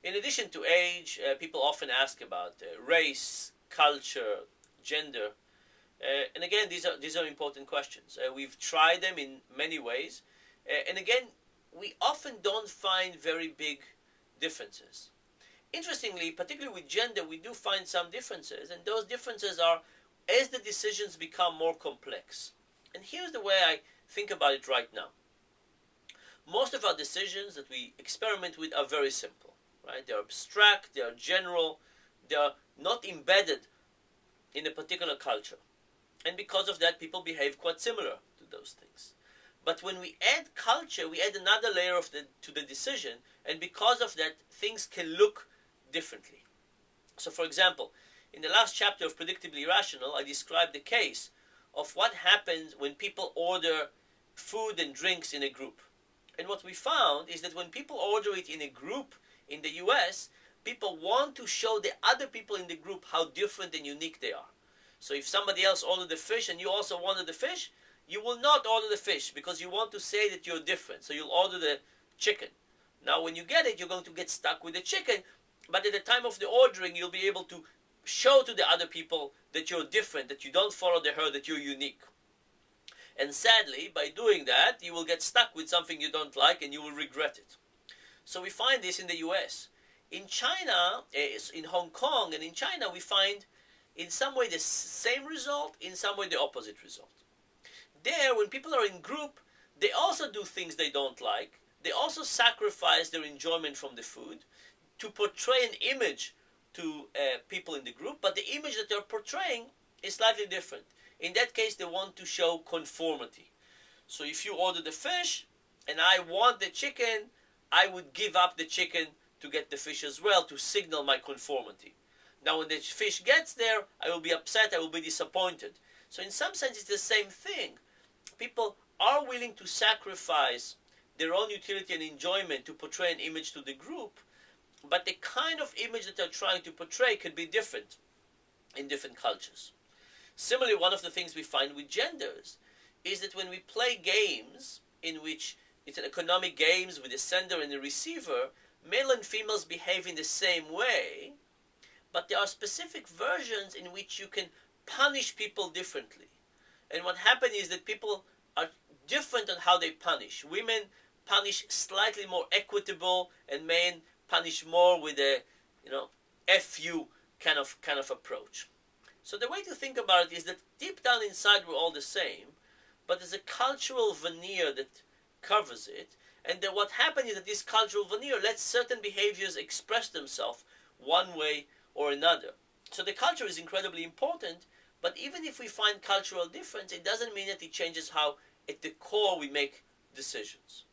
In addition to age, people often ask about race, culture, gender. And again, these are important questions. We've tried them in many ways, and again, we often don't find very big differences. Interestingly, particularly with gender, we do find some differences, and those differences are as the decisions become more complex. And here's the way I think about it right now. Most of our decisions that we experiment with are very simple, right? They're abstract, they are general, they are not embedded in a particular culture. And because of that, people behave quite similar to those things. But when we add culture, we add another layer to the decision, and because of that, things can look differently. So, for example, in the last chapter of Predictably Irrational, I described the case of what happens when people order food and drinks in a group. And what we found is that when people order it in a group in the US, people want to show the other people in the group how different and unique they are. So if somebody else ordered the fish and you also wanted the fish, you will not order the fish because you want to say that you're different. So you'll order the chicken. Now when you get it, you're going to get stuck with the chicken, but at the time of the ordering, you'll be able to show to the other people that you're different, that you don't follow the herd, that you're unique. And sadly, by doing that, you will get stuck with something you don't like and you will regret it. So we find this in the US. In China, in Hong Kong and in China, we find in some way the same result, in some way the opposite result. There, when people are in group, they also do things they don't like. They also sacrifice their enjoyment from the food to portray an image to people in the group, but the image that they're portraying is slightly different. In that case, they want to show conformity. So if you order the fish and I want the chicken, I would give up the chicken to get the fish as well to signal my conformity. Now when the fish gets there, I will be upset, I will be disappointed. So in some sense, it's the same thing. People are willing to sacrifice their own utility and enjoyment to portray an image to the group, but the kind of image that they're trying to portray could be different in different cultures. Similarly, one of the things we find with genders is that when we play games in which it's an economic games with a sender and a receiver, male and females behave in the same way, but there are specific versions in which you can punish people differently. And what happens is that people are different on how they punish. Women punish slightly more equitable, and men punish more with a, FU kind of approach. So the way to think about it is that deep down inside we're all the same, but there's a cultural veneer that covers it, and then what happens is that this cultural veneer lets certain behaviors express themselves one way or another. So the culture is incredibly important, but even if we find cultural difference, it doesn't mean that it changes how, at the core, we make decisions.